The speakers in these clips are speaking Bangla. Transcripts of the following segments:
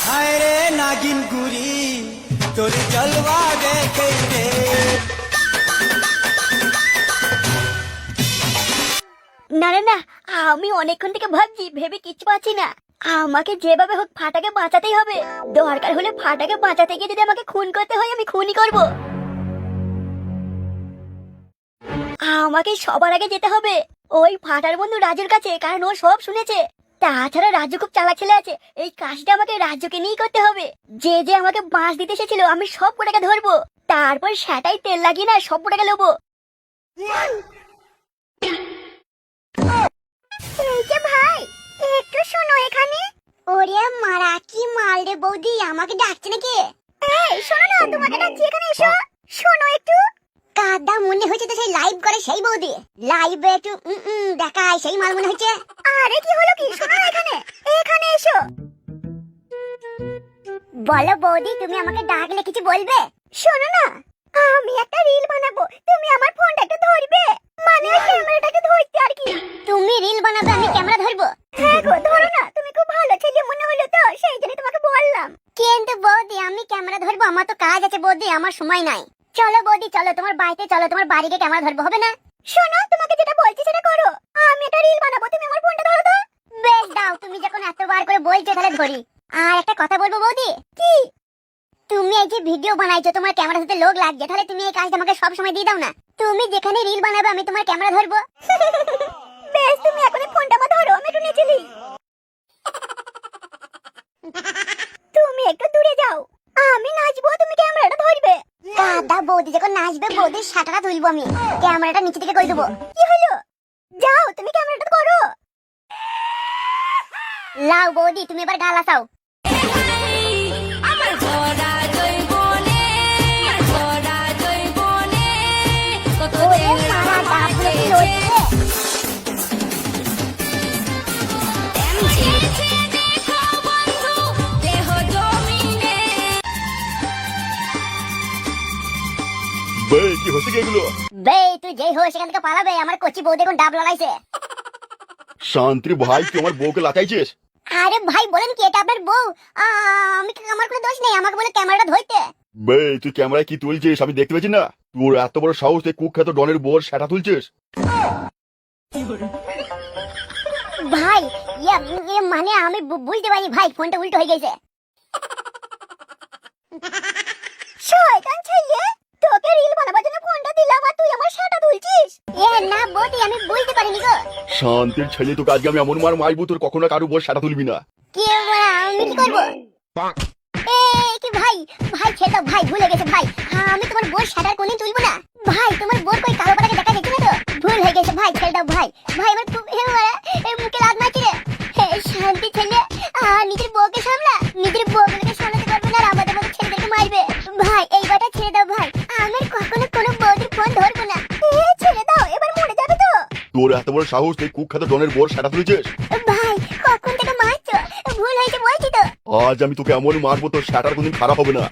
हाय रे नागिन गुरी তোর জলওয়া দেখে রে। না না না, আমি অনেকক্ষণ থেকে ভাবছি, ভেবে কিচ্ছু পাচ্ছি না। আমাকে যেভাবে হোক ফাটাকে বাঁচাতেই হবে। দরকার হলে ফাটাকে বাঁচাতে গিয়ে যদি আমাকে খুন করতে হয় আমি খুনই করব। আমাকে সবার আগে যেতে হবে ওই ফাটার বন্ধু রাজুর কাছে, কারণ ও সব শুনেছে। তাছাড়া রাজু খুব চালাক ছেলে আছে, এই কাজটা আমাকে রাজুকে নিয়েই করতে হবে। যে যে আমাকে বাঁশ দিতে এসেছিল আমি সব কটাকে ধরবো, তারপর সেটাই তেল লাগিয়ে না সব কটাকে নেবো। এই যে ভাই, একটু শোনো এখানে। ওরে মারা, কি মাল রে বৌদি, আমাকে ডাকছে নাকি? এই শোনো না, তোমাকে ডাকছি, এখানে এসো। শোনো একটু। কাদা মনে হচ্ছে তো সেই লাইভ করে সেই বৌদি, লাইভে একটু দেখায় সেই মাল মনে হচ্ছে। আরে কি হলো কি, শোনো না এখানে, এখানে এসো। বলো বৌদি, তুমি আমাকে ডাকলে কিছু বলবে? শোনো না, আমি একটা রিল বানাবো, তুমি আমার ফোনটা একটু ধরবে, মানে ওই ক্যামেরাটাকে ধরতে আর কি। তুমি রিল বানাবে, আমি ক্যামেরা ধরবো? হ্যাঁ গো, ধরো না, তুমি খুব ভালো ছেলে মনে হলো তো, সেই জন্য তোমাকে বললাম। কিন্তু বৌদি, আমি ক্যামেরা ধরবো, আমার তো কাজ আছে বৌদি, আমার সময় নাই। চলো বৌদি চলো, তোমার বাড়িতে চলো, তোমার বাড়িতে ক্যামেরা ধরবো, হবে না? শোনো, তোমাকে যেটা বলছি সেটা করো, আমি একটা রিল বানাবো, তুমি আমার ফোনটা ধরো তো। বেশ দাও, তুমি যখন এতবার করে বলছো তাহলে ধরি। আর একটা কথা বলবো বৌদি। কি? তুমি এই যে ভিডিও বানাইছো, তোমার ক্যামেরার সাথে লোক লাগছে, তাহলে তুমি এই কাজটা আমাকে সব সময় দিয়ে দাও না। তুমি যেখানে রিল বানাবে আমি তোমার ক্যামেরা ধরবো। বেশ, তুমি এখনই ফোনটা আমার ধরো, আমি একটু নিচে নিই। তুমি একটু দূরে যাও, আমি নাচবো, তুমি ক্যামেরাটা ধরবে। দাদা বৌদি যখন নাচবে, বৌদির শাটাটা তুলবো, আমি ক্যামেরাটা নিচে থেকে কই দেবো। কি হলো? যাও, তুমি ক্যামেরাটা করো। লাও বৌদি, তুমি এবার গাল আসাও। কি হচ্ছে কি এগুলো? বে, তুই যেই হোস সেখান থেকে পালাবে, আমার কচি বউ দেখুন ডাব লাগাইছে। শান্তির ভাই, তুই আমার বউকে লাগাইছিস? আরে ভাই বলেন কি, এটা আপনার বউ? আমার কোনো দোষ নেই, আমাকে বলে ক্যামেরাটা ধরতে। বে, তুই ক্যামেরায় কি তুলছিস আমি দেখতে পাচ্ছি না? তোর এত বড় সাহস, তুই কুখ্যাত ডনের বউর সেটা তুলছিস? ভাই মানে আমি বুঝতে পারি ভাই, ফোনটা উল্টো হয়ে গেছে। শয়তান ছেলে, তোকে রিল বানাবার জন্য ফোনটা দিলাম আর তুই আমার সেটা তুলছিস। না বৌদি, আমি বুঝতে পারিনি গো। শান্তির ছেলে, তোকে আজকে আমি এমন মার মারবো, তোর কখনো কারো বউর সেটা তুলবি না। কি আমি কি করবো? কি ভাই, ভাই ছেড়ে দাও ভাই, ভুলে গেছে ভাই, আমি তোমার বোর শাটার কোনদিন তুলবো না ভাই। তোমার বোর কই কালো পাতাকে দেখা যাচ্ছে না তো, ভুল হয়ে গেছে ভাই, ছেড়ে দাও ভাই। ভাই আমার খুব মুখে লাগ মারছে রে। শান্তি ছেলে, নিজের বউকে সামলা, নিজের বউকে সামলাতে পারবে না আর আমাদের মতো ছেলেদেরকে মারবে। ভাই এই বাটা ছেড়ে দাও ভাই, আমি আর কখনো কোনো বউদের ফোন ধরবো না। ছেড়ে দাও, এবার মরে যাবে তো। তোর এত বড় সাহস, তুই কুখ্যাত ডনের বউর সেটা তুলছিস? ভাই কখন থেকে মারছো, ভুল হয়েছে বলছি তো। আজ আমি তোকে এমন মারবো, তোর সেটার কোনদিন খারাপ হবে না।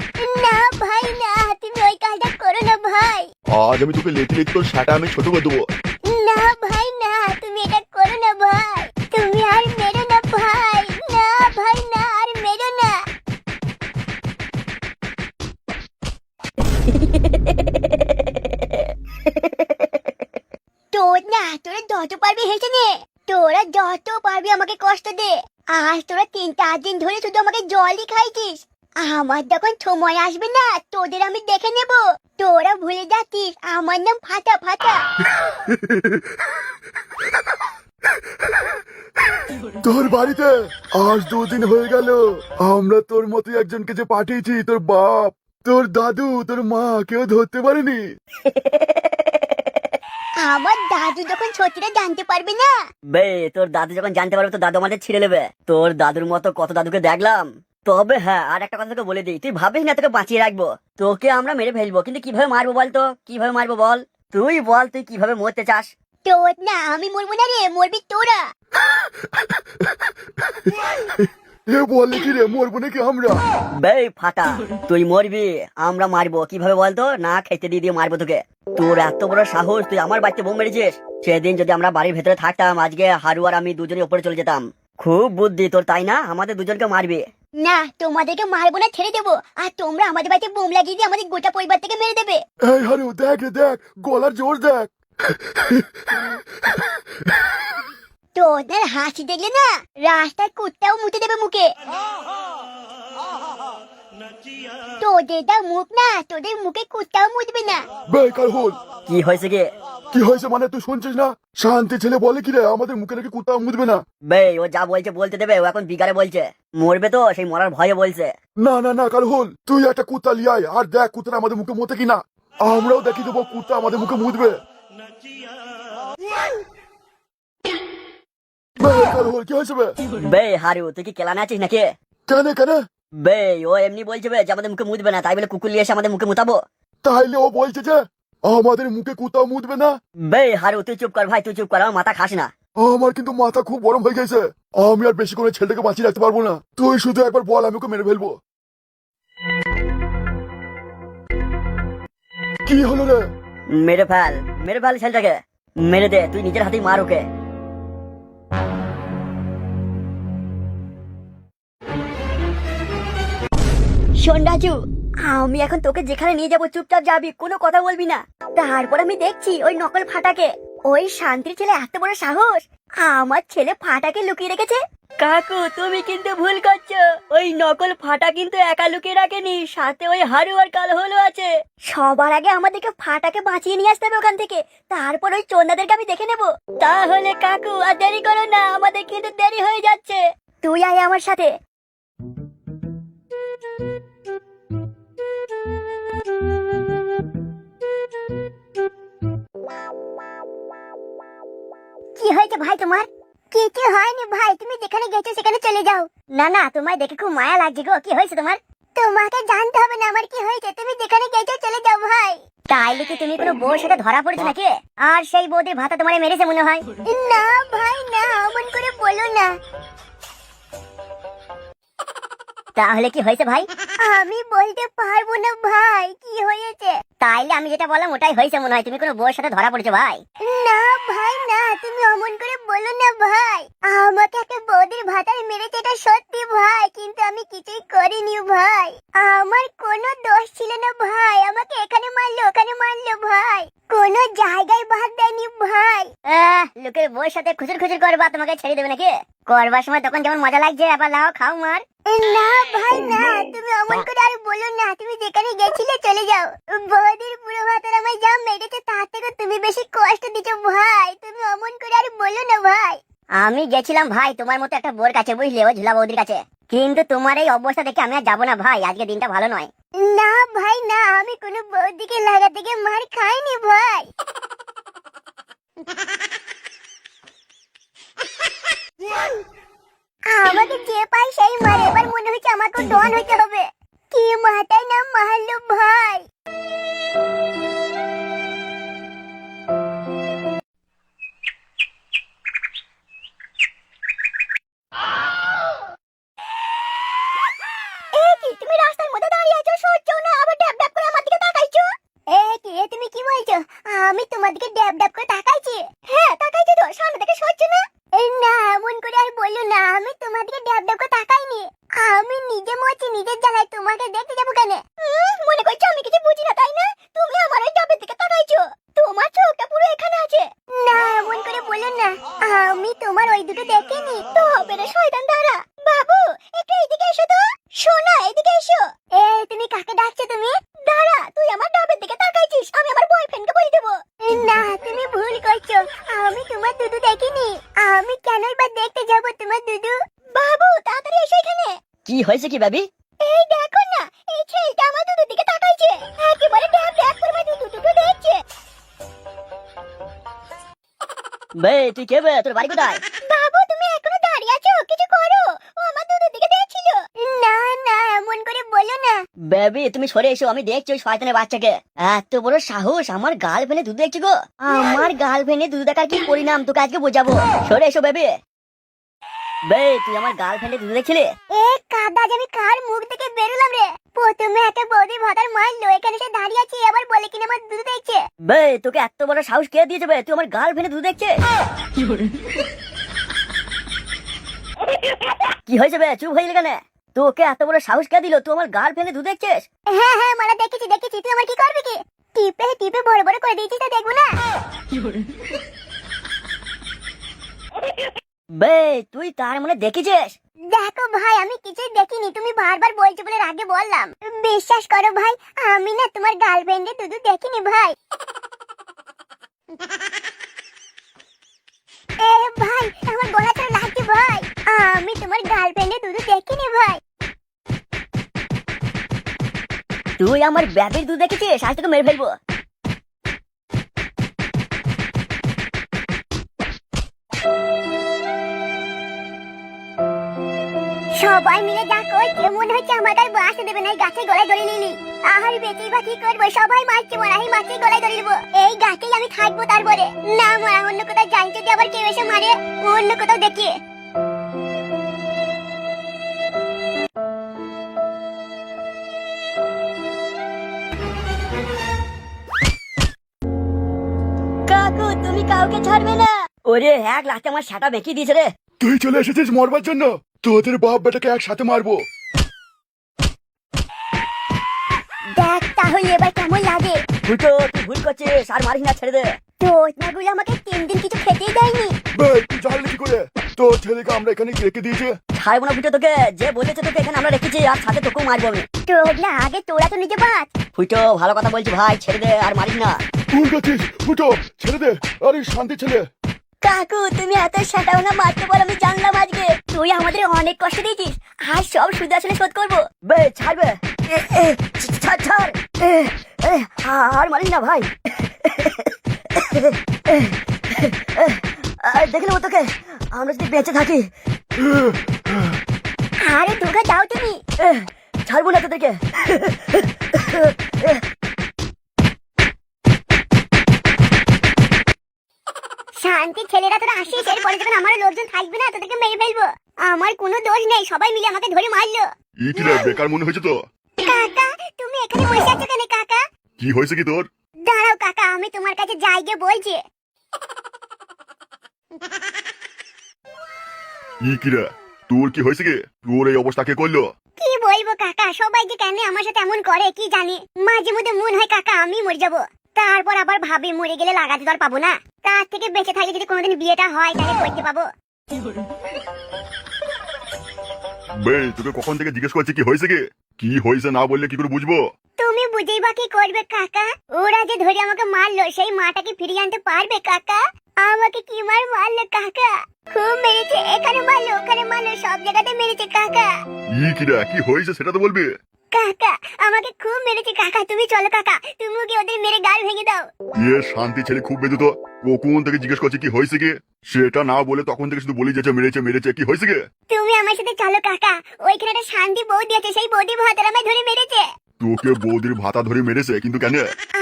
না ভাই না, তুমি ওই কাজটা করো না ভাই। আজ আমি তোকে লেতে লেতে তোর সেটা আমি ছোট করে দেবো। না ভাই না, তুমি এটা করো না ভাই, তুমি আর মেরো না ভাই, না ভাই না, আর মেরো না। তোরা যত পারবি হেসে নে, তোরা যত পারবি আমাকে কষ্ট দে। আজ তোরা 3-4 দিন ধরে শুধু আমাকে জলই খাইছিস, আমার যখন সময় আসবে না তোদের আমি দেখে নেব। তোরা ভুলে যাচ্ছিস আমার নাম ফাটা ফাটা। তোর বাড়িতে আজ 2 দিন হয়ে গেল, আমরা তোর মতো একজনকে যে পাঠিয়েছি, তোর বাপ, তোর দাদু, তোর মা কেউ ধরতে পারেনি। আমার দাদু যখন ছোটরা জানতে পারবে না। বে, তোর দাদু যখন জানতে পারবে তো দাদু আমাদের ছিঁড়ে নেবে। তোর দাদুর মতো কত দাদুকে দেখলাম। তবে হ্যাঁ, আর একটা কথা তোকে বলে দিই, তুই ভাবিস না তোকে বাঁচিয়ে রাখবো, তোকে আমরা মেরে ফেলবো, কিন্তু কিভাবে মারবো বল তো, কিভাবে মারবো বল, তুই বল, তুই কিভাবে মরতে চাস? তোর না, আমি মরবো না রে, মরবি তোরা। এ বলে কি রে, মরবো নাকি আমরা? বে ফাটা, তুই মরবি, আমরা মারবো, কিভাবে বলতো, না খেতে দিয়ে দিয়ে মারবো তোকে। তোর এত বড় সাহস, তুই আমার বাড়িতে বোম মেরেছিস। সেদিন যদি আমরা বাড়ির ভেতরে থাকতাম, আজকে হারু আর আমি দুজনে উপরে চলে যেতাম। খুব বুদ্ধি তোর, তাই না? আমাদের দুজনকে মারবি। না, তোমাদেরকে মারবো না, ছেড়ে দেবো। আর তোমরা আমাদের বাড়িতে বোম লাগিয়ে দিয়ে আমাদের গোটা পরিবার থেকে মেরে দেবে। এই হারু দেখ রে দেখ, গলার জোর দেখ। তোদের হাসি দেখলে না রাস্তায় কুত্তাও মুতে দেবে মুখে। তোদের যা মুখ না, তোদের মুখে কুত্তাও মুতবে না। বেকার হল। কি হয়েছে কি? কি হয়েছে মানে তুই শুনছিস না? শান্তি ছেলে বলে কি রে, আমাদের মুখে নাকি কুত্তা মুদবে না। বে ও যা বলছে বলতে দেবে, ও এখন বিকারে বলছে মরবে তো, সেই মরার ভয়ে বলছে। না না না কাল হল, তুই একটা কুত্তা লিয়ে আয় আর দেখ কুত্তা আমাদের মুখে মতে কিনা। আমরাও দেখি দেবো কুত্তা আমাদের মুখে মুদবে। বেকার হল, কি হয়েছে বে? বে হারু তুই কি কেলানে আছিস নাকি? কেন কেন? বে ও এমনি বলছে বে যে আমাদের মুখে মুদবে না, তাই বলে কুকুর নিয়ে এসে আমাদের মুখে মুতাবো? তাইলে ও বলছে যে আমাদের মুখে কুত্তা মুদবে না। বে হারু তুই চুপ কর ভাই, তুই চুপ কর, আমার মাথা খাস না। আমার কিন্তু মাথা খুব গরম হয়ে গেছে। আমি আর বেশি করে ছেলেটাকে বাঁচিয়ে রাখতে পারবো না। তুই শুধু একবার বল, আমি ওকে মেরে ফেলবো। কি হলো রে? মেরে ফেল, মেরে ফেল ছেলেটাকে, মেরে দে, তুই নিজের হাতেই মার ওকে। শোন রাজু, আমি এখন তোকে যেখানে নিয়ে যাবো চুপচাপ যাবি, কোনো কথা বলবি না। তারপর আমি দেখছি ওই নকল ফাটাকে, ওই শান্তির ছেলে এত বড় সাহস আমার ছেলে ফাটাকে লুকিয়ে রেখেছে। কাকু তুমি কিন্তু ভুল করছো, ওই নকল ফাটা কিন্তু একা লুকিয়ে রাখেনি, সাথে ওই হারু আর কালহলও আছে। সবার আগে আমাদেরকে ফাটাকে বাঁচিয়ে নিয়ে আসতে হবে ওখান থেকে, তারপর ওই চোন্দাদেরকে আমি দেখে নেব। তাহলে কাকু আর দেরি করো না, আমাদের কিন্তু দেরি হয়ে যাচ্ছে। তুই আয় আমার সাথে। কি হয়েছে ভাই তোমার? কিছু হয়নি ভাই, তুমি যেখানে গেছো সেখানে চলে যাও। না না, তোমায় দেখে খুব মায়া লাগছে গো। কি হয়েছে তোমার? তোমাকে জানতে হবে না আমার কি হয়েছে, তুমি যেখানে গেছো চলে যাও ভাই। তাইলে কি তুমি কোনো বউর সাথে ধরা পড়েছো নাকি? আর সেই বউদের ভাতা তোমারে মেরেছে মনে হয়। না ভাই না, অমন করে বলো না। তাহলে কি হয়েছে ভাই? আমি বলতে পারবো না ভাই কি হয়েছে। তাইলে আমি যেটা বললাম ওটাই হয়েছে মনে হয়, তুমি কোনো বউর সাথে ধরা পড়েছো ভাই। না ভাই না, তুমি অমন করে বলো না ভাই। আমাকে একটা বৌদির ভাতার মেরেছে এটা সত্যি ভাই, কিন্তু আমি কিছুই করিনি ভাই। আমার কোনো দোষ ছিল না ভাই, আমাকে এখানে মারলো ওখানে মারলো ভাই, কোনো জায়গায় বাদ দেয়নি ভাই। লোকের বউর সাথে খুচুর খুচুর করবা, তোমাকে ছেড়ে দেবে নাকি? করবার সময় তখন যেমন মজা লাগছে, আবার লাও খাও মার। না ভাই না, তুমি অমন করে আর বলো না। তুমি যেখানে গেছিলে চলে যাও। বৌদির বুড়ো ভাতার আমায় যা মেরেছে তার থেকে তুমি বেশি কষ্ট দিচ্ছ ভাই, তুমি অমন করে আর বলো না ভাই। আমি গেছিলাম ভাই তোমার মতো একটা বোর কাছে, বুঝলে, ওই ঝুলা বৌদির কাছে, কিন্তু তোমার এই অবস্থা দেখে আমি আর যাবো না ভাই, আজকে দিনটা ভালো নয়। না ভাই না, আমি কোনো বৌদিকে লাগা থেকে মার খাইনি ভাই। আমাকে যে পাই সেই মারে, এবার মনে হচ্ছে আমাকে ডন হতে হবে। কি মাথায় না মারলো ভাই। তুমি রাস্তার মধ্যে দাঁড়িয়ে আছো, সরছো না, আবার ড্যাব ড্যাব করে আমার দিকে তাকাইছো। তুমি কি বলছো? আমি তোমার দিকে ড্যাব ড্যাব করে তাকাইছি? হ্যাঁ তাকাইছি তো, সামনে থেকে সরছো না। না এমন করে আর বললো না, আমি তোমার দিকে ড্যাব ড্যাব করে তাকাইনি। আমি নিজে মরছি নিজের জ্বালায়, তোমাকে দেখতে যাবো কেন? মনে করছো আমি কিছু বুঝি না তাই না? তুমি আমার ওই ড্যাবের দিকে তাকাইছো, তোমার চোখটা পুরো এখানে আছে। না এমন করে বললো না, আমি তোমার ওই দুটো দেখিনি। তো হবে রে শয়তান, দাঁড়া। বাবু একটু এদিকে এসো তো। সোনা এদিকে এসো। তুমি কাকে ডাকছো তুমি? দাঁড়া, তুই আমার ড্যাবের দিকে তাকাইছিস, আমি আমার বয়ফ্রেন্ডকে বলে দেবো। না তুমি ভুল করছো, আমি তোমার দুধু দেখিনি। আমি কেনই বা দেখতে যাবো তোমার দুধু? বাবু তাড়াতাড়ি এসো এখানে। কি হয়েছে কি ভাবি? এই দেখো না, এই ছেলেটা আমার দুধুর দিকে তাকাইছে, একেবারে ড্যাব ড্যাব করে আমার দুধু দেখছে। বে তুই কে বে, তোর বাড়ি কোথায়? বাবু তুমি এখনো দাঁড়িয়ে আছো, কিছু করো, ও আমার দুধুর দিকে দেখছিল। না না এমন করে বলো না। বেবি তুমি সরে এসো, আমি দেখছি ওই শয়তানের বাচ্চাকে। এত বড় সাহস, আমার গাল ফেলে দুধ দেখছি গো। আমার গাল ফেলে দুধ দেখার কি পরিণাম তোকে আজকে বোঝাবো। সরে এসো বেবি। বে তুই আমার গাল ফেলে দুধ দেখছিলি? কাদা আমি কার মুখ থেকে বেরোলাম রে? প্রথমে একটা বৌদি ভাতার মারলো, এখানে সে দাঁড়িয়ে আছে, আবার বলে কিনা আমার দুধ দেখছে। বে তোকে এত বড় সাহস কে দিয়েছে বে, তুই আমার গাল ফেলে দুধ দেখছে? কি হয়েছে বে, চুপ হয়ে গেলে কেন? তোকে এত বড় সাহস কে দিল? তুই আমার গার্লফ্রেন্ডে ধু দেখছিস? হ্যাঁ হ্যাঁ মারা দেখেছি দেখেছি, তুই আমার কি করবি কি? টিপে টিপে বড় বড় করে দিয়েছিস, তা দেখবো না? বে তুই তার মানে দেখেছিস? দেখো ভাই, আমি কিছুই দেখিনি, তুমি বারবার বলছো বলে আগে বললাম। বিশ্বাস করো ভাই, আমি না তোমার গার্লফ্রেন্ডে দুধু দেখিনি ভাই। এ ভাই, আমার গলা ছাড়া লাগছে ভাই, আমি তোমার গার্লফ্রেন্ডে দুধু দেখিনি ভাই। তুই আমার ব্যাপের দুধ দেখেছিস? আজ তোকে মেরে ফেলবো। সবাই মিলে যা করছে মনে হচ্ছে আমার গায়ে বাঁচতে দেবে না, এই গাছে গলায় ধরে নিলি। আহার বেঁচেই বা কি করবো, সবাই মারছে মরা, এই মাছেই গলায় ধরে নেবো, এই গাছেই আমি থাকবো। তারপরে না মরা, অন্য কোথাও যাই, যদি আবার কেউ এসে মারে অন্য কোথাও দেখি। কাকু তুমি কাউকে ছাড়বে না? ওরে এক লাখে আমার সাটা বেঁকিয়ে দিয়েছে রে। তুই চলে এসেছিস মরবার জন্য? তোদের বাপ বেটাকে একসাথে মারবো। দেখ তাহলে এবার কেমন লাগে। ফুটো তুই ভুল করছিস, আর মারিস না, ছেড়ে দে। তোতনাগুলো আমাকে 3 দিন কিছু খেতেই দেয়নি। বে তুই জানলি কি করে? তোর ছেলেকে আমরা এখানে রেখে দিয়েছি। ছাড়বো না ফুটো তোকে, যে বলেছে তোকে এখানে আমরা রেখেছি, আর সাথে তোকেও মারবো আমি। তোতনা আগে তোরা তো নিজে বাঁচ। ফুটো ভালো কথা বলছি ভাই, ছেড়ে দে, আর মারিস না। ভুল করছিস ফুটো, ছেড়ে দে। আরে শান্তি ছেলে। কাকু তুমি এত সেটাও মারতে বল, আমি জানলাম আজকে তুই আমাদের অনেক কষ্ট দিয়েছিস, আর সব সুদ আসলে শোধ করবো। বে ছাড়বে, ছাড় ছাড়, আর মারিস না ভাই। দেখে নেবো তোকে আমরা যদি বেঁচে থাকি। আরে তোকে দাও তুমি। ছাড়বো না তোদেরকে। শান্তি ছেলেরা তোরা আসিস, এরপরে যখন আমার লোকজন থাকবে না তোদেরকে মেরে ফেলবো। আমার কোনো দোষ নেই, সবাই মিলে আমাকে ধরে মারলো। ইটিরা বেকার মনে হয়েছে তো? কাকা তুমি এখানে বসে আছো কেন কাকা? কি হয়েছে কি তোর? দাঁড়াও কাকা, আমি তোমার কাছে যাই গিয়ে বলছি। ইকিরা তোর কি হয়েছে কি? তোর এই অবস্থা কে করলো? কি বলবো কাকা, সবাই যে কেন আমার সাথে এমন করে কি জানি। মাঝে মধ্যে মন হয় কাকা আমি মরে যাবো, তারপর আবার ভাবি মরে গেলে লাগাতে তো আর পাবো না, তার থেকে বেঁচে থাকলে যদি কোনোদিন বিয়েটা হয় তাহলে করতে পাবো। বে তোকে কখন থেকে জিজ্ঞেস করছি কি হয়েছে কি? কি হয়েছে না বললে কি করে বুঝবো? তুমি বুঝেই বা কি করবে কাকা? ওরা যে ধরে আমাকে মারলো, সেই মাটাকে ফিরিয়ে আনতে পারবে কাকা? আমাকে কি মারলো কাকা? খুব মেরেছে, এখানে মারলো ওখানে মারলো, সব জায়গাতে মেরেছে কাকা। ইকিরা কি হয়েছে সেটা তো বলবি। কাকা আমাকে খুব মেরেছে কাকা, তুমি চলো কাকা, তুমি ওকে ওদের মেরে গাল ভেঙে দাও। এ শান্তি ছেলে খুব বেদু তো। কখন থেকে জিজ্ঞেস করছে কি হয়েছে কি, সেটা না বলে তখন থেকে শুধু বলি যাচ্ছে মেরেছে মেরেছে, কি হয়েছে কি? তুমি আমার সাথে চলো কাকা, ওইখানে একটা শান্তি বৌদি আছে, সেই বৌদি ভাতার আমায় ধরে মেরেছে। তোকে বৌদির ভাতা ধরে মেরেছে, কিন্তু কেন?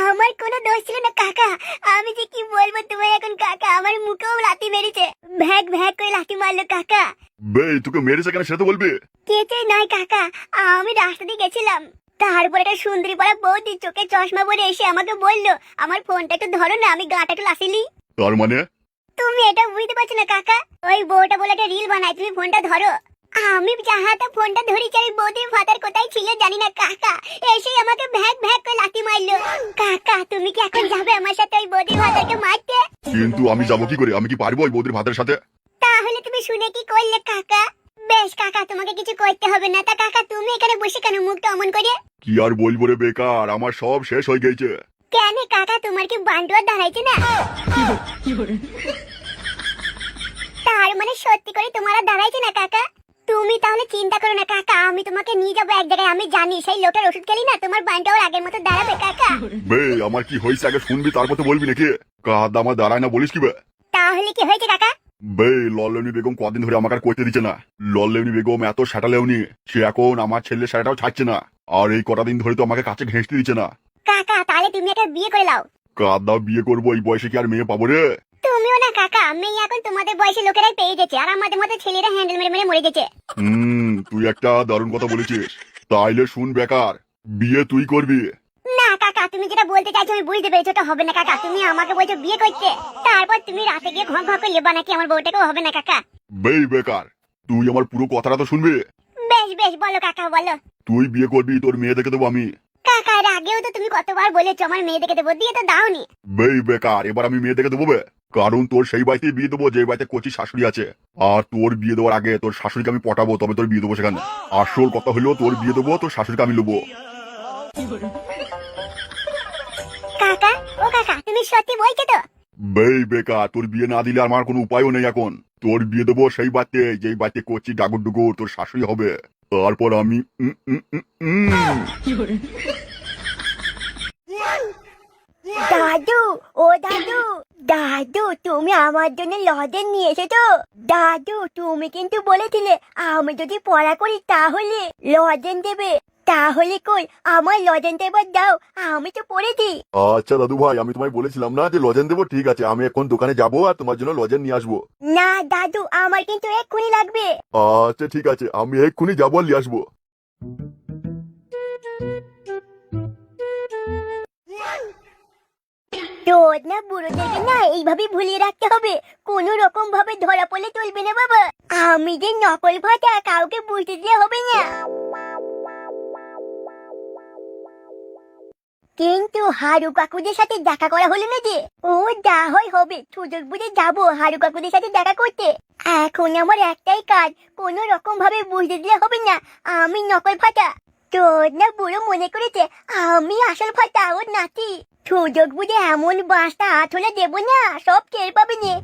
আমার কোনো দোষ ছিল না কাকা, আমি যে কি বলবো তোমায় এখন কাকা, আমার মুখেও লাথি মেরেছে, ভ্যাগ ভ্যাগ করে লাথি মারলো কাকা। বে তোকে মেরেছে কেন সেটা তো বলবি। কেচে নয় কাকা, আমি রাস্তা দিয়ে গেছিলাম, তারপর একটা সুন্দরী পাড়া বৌদি চোখে চশমা পরে এসে আমাকে বললো আমার ফোনটা একটু ধরো না, আমি গাটা একটু লাসিলি। তার মানে? তুমি এটা বুঝতে পারছো না কাকা, ওই বউটা বলে একটা রিল বানায়, তুমি ফোনটা ধরো। আমি যাহাতে ফোনটা ধরেছি, আর বৌদির ফাদার কোথায় ছিল জানি না কাকা, এসে আমাকে ভ্যাগ ভ্যাগ করে লাথি মারলো। কাকা তুমি কি এখন যাবে আমার সাথে ওই বৌদির ফাদারকে মারতে? কিন্তু আমি যাবো কি করে? আমি কি পারবো ওই বৌদির ভাতের সাথে? তাহলে তুমি শুনে কি করলে কাকা? বেশ কাকা, তোমাকে কিছু করতে হবে না। তা কাকা তুমি এখানে বসে কেন মুখটা অমন করে? কি আর বলবো রে বেকার, আমার সব শেষ হয়ে গেছে। কেন কাকা, তোমার কি বান্ডুয়ার দাঁড়াইছে না? তার মানে সত্যি করে তোমার আর দাঁড়াইছে না কাকা? তুমি তাহলে চিন্তা করো না কাকা, আমি তোমাকে নিয়ে যাবো এক জায়গায়, আমি জানি সেই লোকটার ওষুধ খেলি না, তোমার বান্ডুয়ার আগের মতো দাঁড়াবে কাকা। বে আমার কি হয়েছে আগে শুনবি, তারপর তো বলবি নাকি? কাদ আমার দাঁড়ায় না বলিস কি বে? তাহলে কি হয়েছে কাকা? বে লল্লেবনি বেগম কদিন ধরে আমাকে আর করতে দিচ্ছে না। লল্লেবনি বেগম এত সাটালেওনি, সে এখন আমার ছেলের সাটাটাও ছাড়ছে না, আর এই কটা দিন ধরে তো আমাকে কাছে ঘেঁষতে দিচ্ছে না। কাকা তাহলে তুমি একটা বিয়ে করে নাও। কাদা বিয়ে করবো, এই বয়সে কি আর মেয়ে পাবো রে? তুমিও না কাকা, মেয়ে এখন তোমাদের বয়সী লোকেরাই পেয়ে গেছে, আর আমাদের মতো ছেলেরা হ্যান্ডেল মেরে মেরে মরে গেছে। তুই একটা দারুণ কথা বলেছিস। তাইলে শুন বেকার, বিয়ে তুই করবি? না কাকা, তুমি যেটা বলতে চাইছো আমি বুঝতে পেরেছি, ওটা হবে না কাকা। তুমি আমাকে বলছো বিয়ে করতে, তারপর তুমি রাতে গিয়ে ঘর করে লেবা নাকি আমার বউটাকেও হবে না কাকা। বেই বেকার, তুই আমার পুরো কথাটা তো শুনবি। বেশ বেশ বেশ বলো কাকা বলো। তুই বিয়ে করবি, তোর মেয়ে দেখে দেবো আমি। কাকা এর আগেও তো তুমি কতবার বলেছো আমার মেয়ে দেখে দেবো, দিয়ে তো দাওনি। বেকার, এবার আমি মেয়ে দেখে দেবো বে। কারণ তোর সেই বাড়িতেই বিয়ে দেবো যে বাড়িতে কচি শাশুড়ি আছে। আর তোর বিয়ে দেওয়ার আগে তোর শাশুড়িকে আমি পটাবো, তবে তোর বিয়ে দেবো সেখানে। আসল কথা হলো তোর বিয়ে দেবো, তোর শাশুড়িকে আমি নেবো। কাকা ও কাকা তুমি সত্যি বলছো তো? বেকার, তোর বিয়ে না দিলে আমার কোনো উপায়ও নেই এখন। তোর বিয়ে দেবো সেই বাড়িতে যেই বাড়িতে কচি ডাগুর ডুগুর তোর শাশুড়ি হবে। তারপর আমি দাদু ও দাদু, দাদু তুমি আমার জন্য লজেন নিয়ে এসেছো? দাদু তুমি কিন্তু বলেছিলে আমি যদি পড়া করি তাহলে লজেন দেবে, তাহলে কই আমার লজেনটা এবার দাও, আমি তো পড়েছি। আচ্ছা দাদু ভাই, আমি তোমায় বলেছিলাম না যে লজেন দেবো? ঠিক আছে, আমি এখন দোকানে যাবো আর তোমার জন্য লজেন নিয়ে আসবো। না দাদু আমার কিন্তু এক্ষুনি লাগবে। আচ্ছা ঠিক আছে, আমি এক্ষুনি যাবো আর নিয়ে আসবো। তোর না বুড়োদেরকে না এইভাবে ভুলিয়ে রাখতে হবে, কোনো রকম ভাবে ধরা পড়লে চলবে না বাবা। আমি যে নকল ভাতা কাউকে বুঝতে দিলে হবে না। কিন্তু হারু কাকুদের সাথে দেখা করা হলো না যে। ও যা হয় হবে, সুযোগ বুঝে যাবো হারু কাকুদের সাথে দেখা করতে। এখন আমার একটাই কাজ, কোনো রকম ভাবে বুঝতে দিলে হবে না আমি নকল ফাটা। তোর না বুড়ো মনে করেছে আমি আসল ফাটা, ওর নাতি। সুযোগ বুঝে এমন বাঁশটা আঠলে দেবো না, সব টের পাবে নে।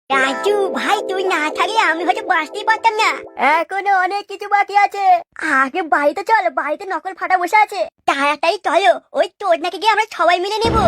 রাজু ভাই তুই না থাকলে আমি হয়তো বাঁচতেই পারতাম না। এখনো অনেক কিছু বাকি আছে, আগে বাড়িতে চল, বাড়িতে নকল ফাটা বসে আছে। তাড়াতাড়ি চলো, ওই তোর নাকি গিয়ে আমরা সবাই মিলে নেবো।